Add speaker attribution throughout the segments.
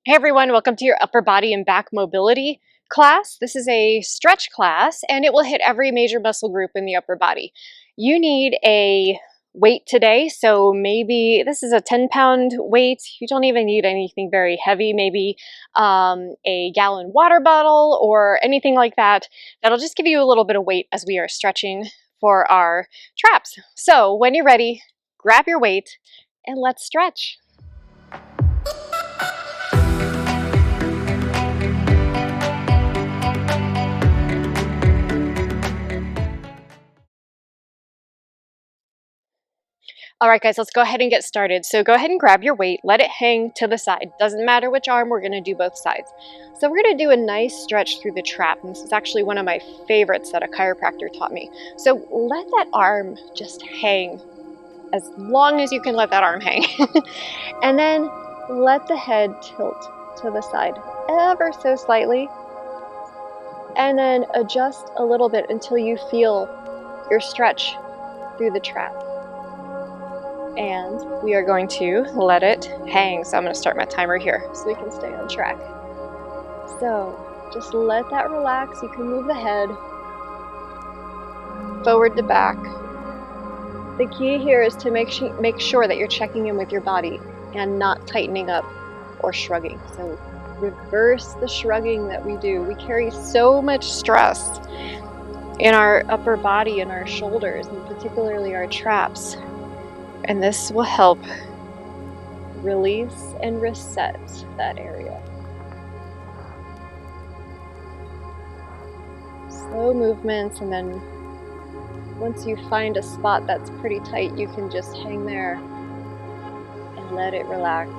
Speaker 1: Hey everyone, welcome to your upper body and back mobility class. This is a stretch class and it will hit every major muscle group in the upper body. You need a weight today, so maybe this is a 10-pound weight. You don't even need anything very heavy, maybe a gallon water bottle or anything like that. That'll just give you a little bit of weight as we are stretching for our traps. So when you're ready, grab your weight and let's stretch. All right, guys, let's go ahead and get started. So go ahead and grab your weight, let it hang to the side. Doesn't matter which arm, we're gonna do both sides. So we're gonna do a nice stretch through the trap. And this is actually one of my favorites that a chiropractor taught me. So let that arm just hang as long as you can let that arm hang. And then let the head tilt to the side ever so slightly. And then adjust a little bit until you feel your stretch through the trap. And we are going to let it hang. So I'm going to start my timer here so we can stay on track. So just let that relax. You can move the head forward to back. The key here is to make sure that you're checking in with your body and not tightening up or shrugging. So reverse the shrugging that we do. We carry so much stress in our upper body and our shoulders, and particularly our traps. And this will help release and reset that area. Slow movements, and then once you find a spot that's pretty tight, you can just hang there and let it relax.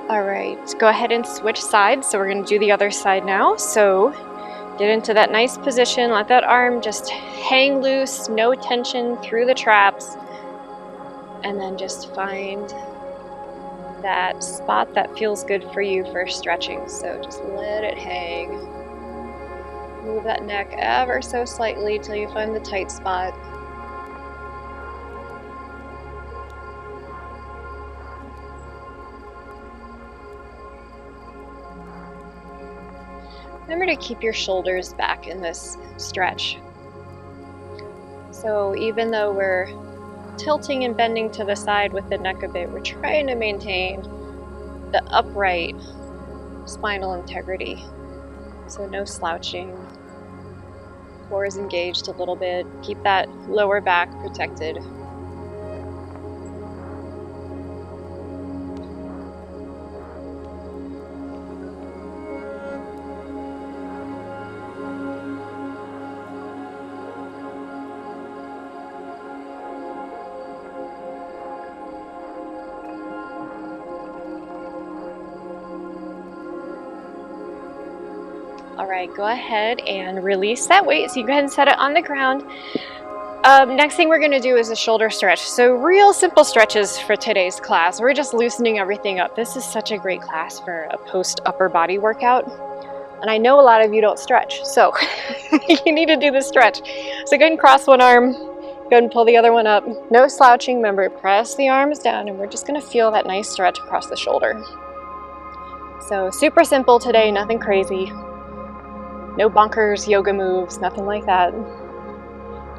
Speaker 1: All right, go ahead and switch sides. So we're going to do the other side now. So get into that nice position. Let that arm just hang loose, no tension through the traps. And then just find that spot that feels good for you for stretching. So just let it hang. Move that neck ever so slightly till you find the tight spot. Remember to keep your shoulders back in this stretch. So even though we're tilting and bending to the side with the neck a bit, we're trying to maintain the upright spinal integrity. So no slouching. Core is engaged a little bit. Keep that lower back protected. All right, go ahead and release that weight. So you go ahead and set it on the ground. Next thing we're gonna do is a shoulder stretch. So real simple stretches for today's class. We're just loosening everything up. This is such a great class for a post upper body workout. And I know a lot of you don't stretch, so you need to do the stretch. So go ahead and cross one arm, go ahead and pull the other one up. No slouching, remember, press the arms down, and we're just gonna feel that nice stretch across the shoulder. So super simple today, nothing crazy. No bonkers yoga moves, nothing like that.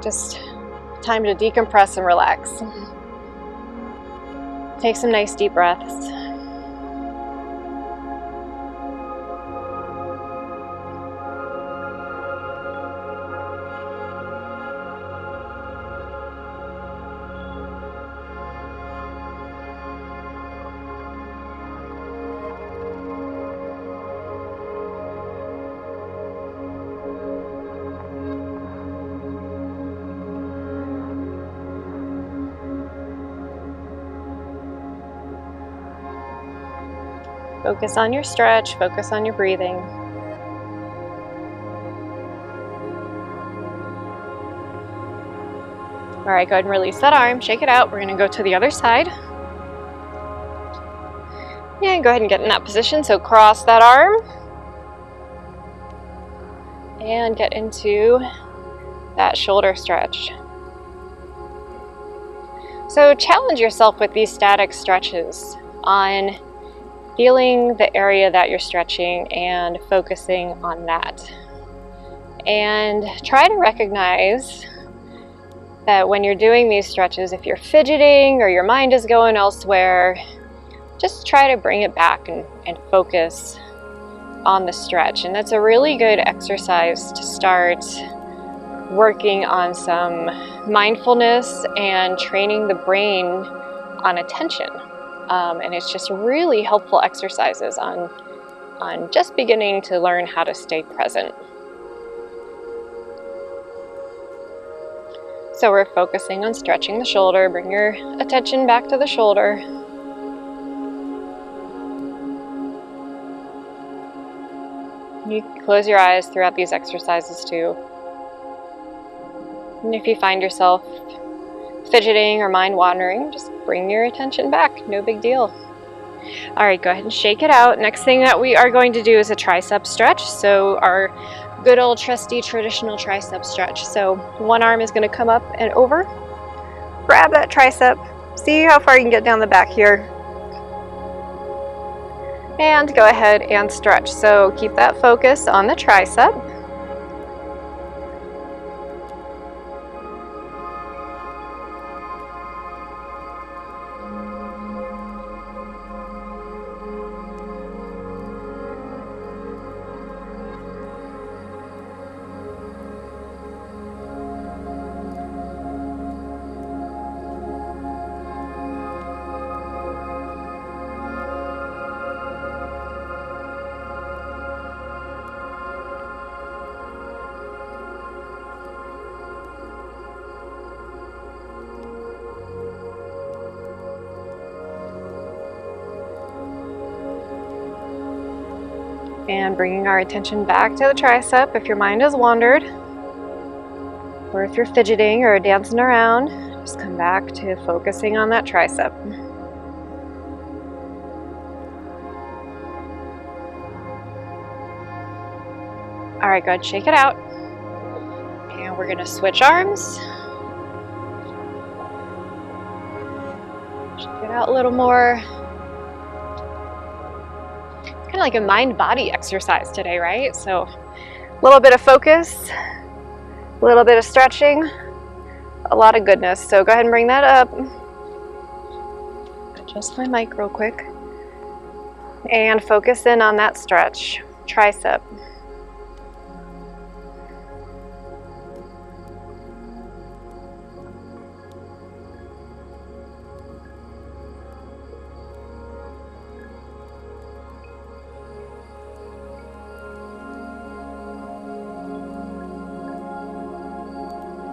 Speaker 1: Just time to decompress and relax. Take some nice deep breaths. Focus on your stretch, focus on your breathing. All right, go ahead and release that arm, shake it out. We're gonna go to the other side. And go ahead and get in that position. So cross that arm and get into that shoulder stretch. So challenge yourself with these static stretches on feeling the area that you're stretching and focusing on that. And try to recognize that when you're doing these stretches, if you're fidgeting or your mind is going elsewhere, just try to bring it back and focus on the stretch. And that's a really good exercise to start working on some mindfulness and training the brain on attention. And it's just really helpful exercises on just beginning to learn how to stay present. So we're focusing on stretching the shoulder. Bring your attention back to the shoulder. You can close your eyes throughout these exercises too. And if you find yourself fidgeting or mind wandering, just bring your attention back. No big deal. All right, go ahead and shake it out. Next thing that we are going to do is a tricep stretch. So our good old trusty traditional tricep stretch. So one arm is going to come up and over. Grab that tricep. See how far you can get down the back here. And go ahead and stretch. So keep that focus on the tricep. And bringing our attention back to the tricep if your mind has wandered, or if you're fidgeting or dancing around, just come back to focusing on that tricep. All right, go ahead, shake it out. And we're going to switch arms. Shake it out a little more. Kind of like a mind-body exercise today, right? So a little bit of focus, a little bit of stretching, a lot of goodness. So go ahead and bring that up. Adjust my mic real quick. And focus in on that stretch, tricep.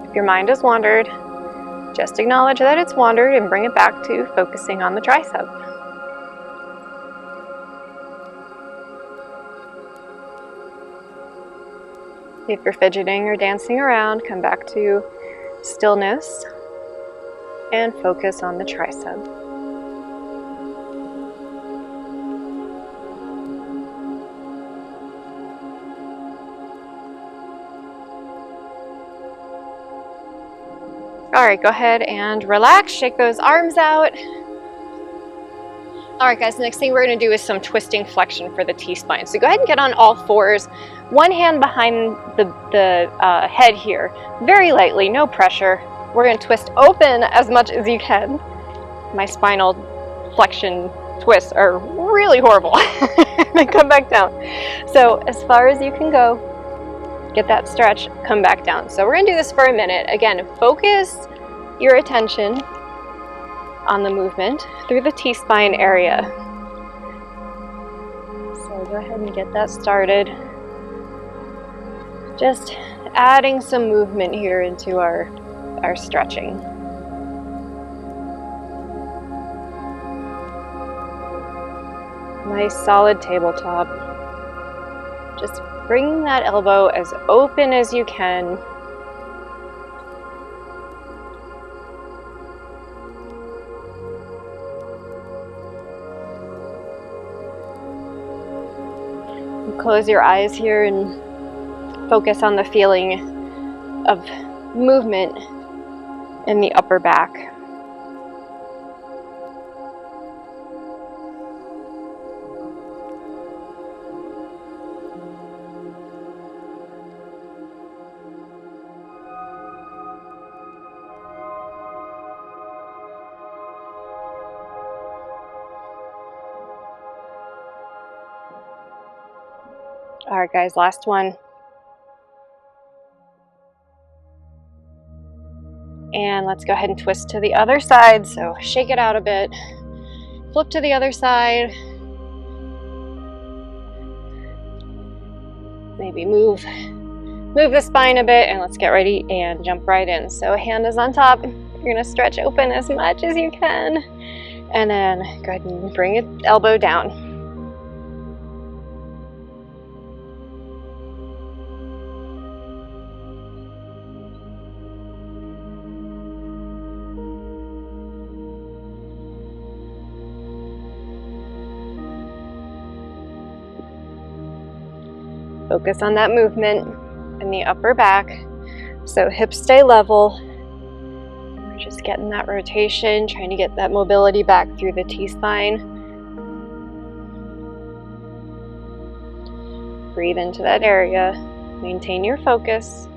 Speaker 1: If your mind has wandered, just acknowledge that it's wandered and bring it back to focusing on the tricep. If you're fidgeting or dancing around, come back to stillness and focus on the tricep. All right, go ahead and relax, shake those arms out. All right, guys, the next thing we're gonna do is some twisting flexion for the T-spine. So go ahead and get on all fours, one hand behind the head here, very lightly, no pressure. We're gonna twist open as much as you can. My spinal flexion twists are really horrible. Then come back down. So as far as you can go, get that stretch, come back down. So we're gonna do this for a minute. Again, focus your attention on the movement through the T-spine area. So go ahead and get that started. Just adding some movement here into our stretching. Nice solid tabletop. Just bring that elbow as open as you can. Close your eyes here and focus on the feeling of movement in the upper back. All right, guys, last one. And let's go ahead and twist to the other side. So shake it out a bit. Flip to the other side. Maybe move the spine a bit, and let's get ready and jump right in. So hand is on top. You're gonna stretch open as much as you can. And then go ahead and bring it elbow down. Focus on that movement in the upper back. So hips stay level. We're just getting that rotation, trying to get that mobility back through the T-spine. Breathe into that area. Maintain your focus.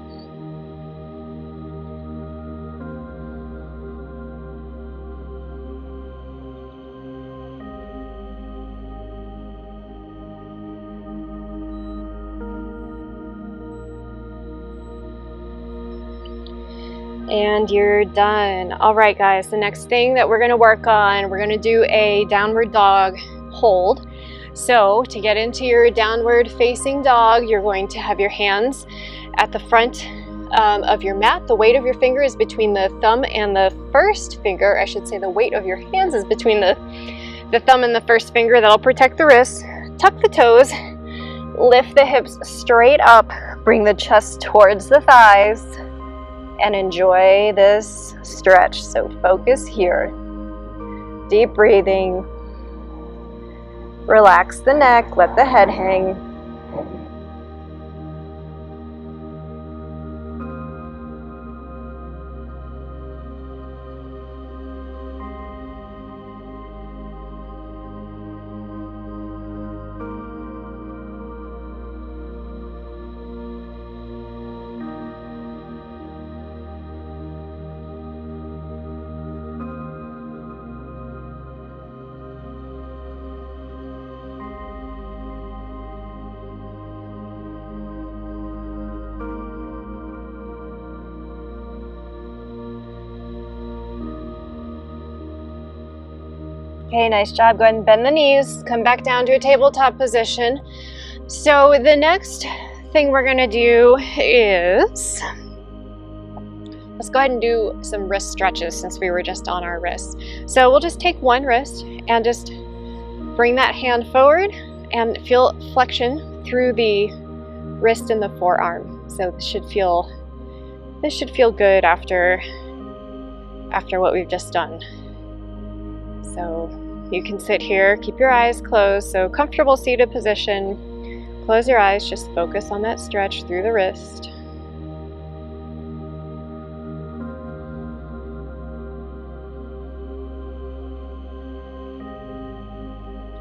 Speaker 1: And you're done. All right, guys, the next thing that we're gonna work on, we're gonna do a downward dog hold. So to get into your downward facing dog, you're going to have your hands at the front of your mat. The weight of your finger is between the thumb and the first finger. I should say the weight of your hands is between the thumb and the first finger. That'll protect the wrists. Tuck the toes, lift the hips straight up, bring the chest towards the thighs, and enjoy this stretch. So focus here. Deep breathing. Relax the neck, let the head hang. Okay, nice job. Go ahead and bend the knees. Come back down to a tabletop position. So the next thing we're gonna do is, let's go ahead and do some wrist stretches since we were just on our wrists. So we'll just take one wrist and just bring that hand forward and feel flexion through the wrist and the forearm. So this should feel good after what we've just done. So you can sit here, keep your eyes closed, so comfortable seated position. Close your eyes, just focus on that stretch through the wrist.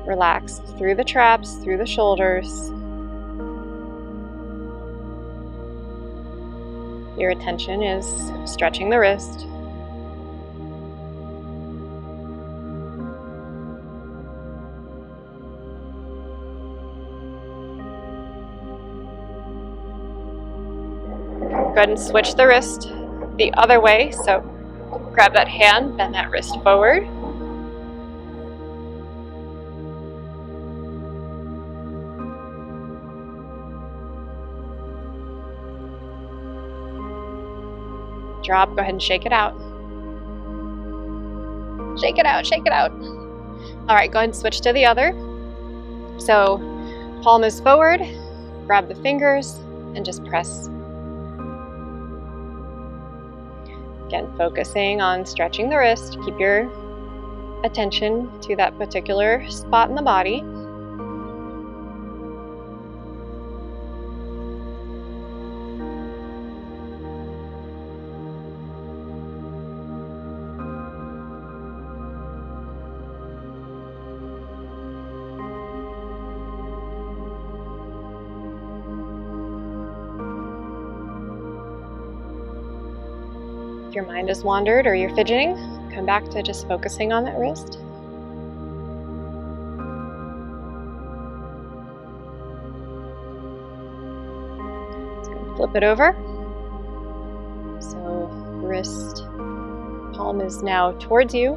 Speaker 1: Relax through the traps, through the shoulders. Your attention is stretching the wrist. Go ahead and switch the wrist the other way. So grab that hand, bend that wrist forward. Drop, go ahead and shake it out. Shake it out, shake it out. All right, go ahead and switch to the other. So palm is forward, grab the fingers, and just press. Again, focusing on stretching the wrist. Keep your attention to that particular spot in the body. your mind has wandered or you're fidgeting, come back to just focusing on that wrist. Flip it over. So wrist palm is now towards you.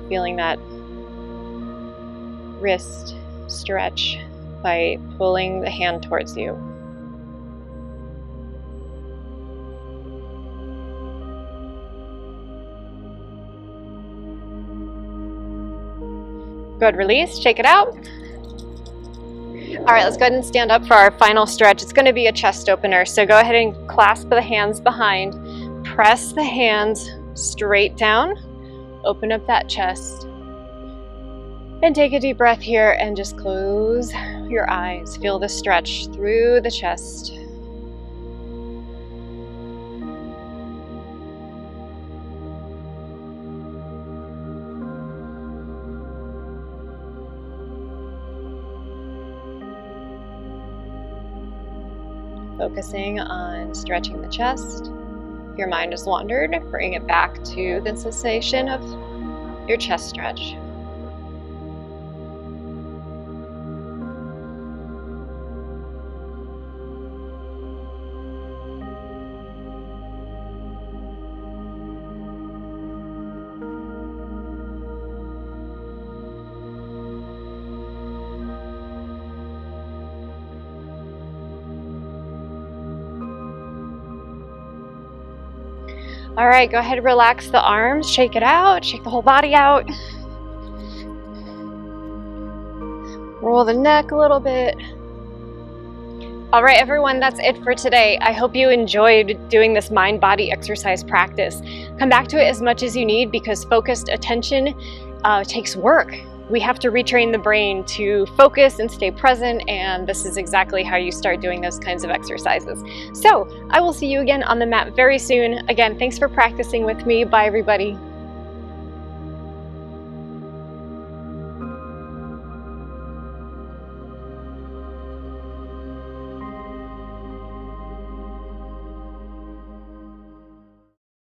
Speaker 1: Feeling that wrist stretch by pulling the hand towards you. Good, release, shake it out. All right, let's go ahead and stand up for our final stretch. It's going to be a chest opener, so go ahead and clasp the hands behind. Press the hands straight down. Open up that chest. And take a deep breath here and just close your eyes. Feel the stretch through the chest. Focusing on stretching the chest. If your mind has wandered, bring it back to the sensation of your chest stretch. All right, go ahead and relax the arms, shake it out, shake the whole body out. Roll the neck a little bit. All right, everyone, that's it for today. I hope you enjoyed doing this mind-body exercise practice. Come back to it as much as you need because focused attention takes work. We have to retrain the brain to focus and stay present, and this is exactly how you start doing those kinds of exercises. So I will see you again on the mat very soon. Again, thanks for practicing with me. Bye, everybody.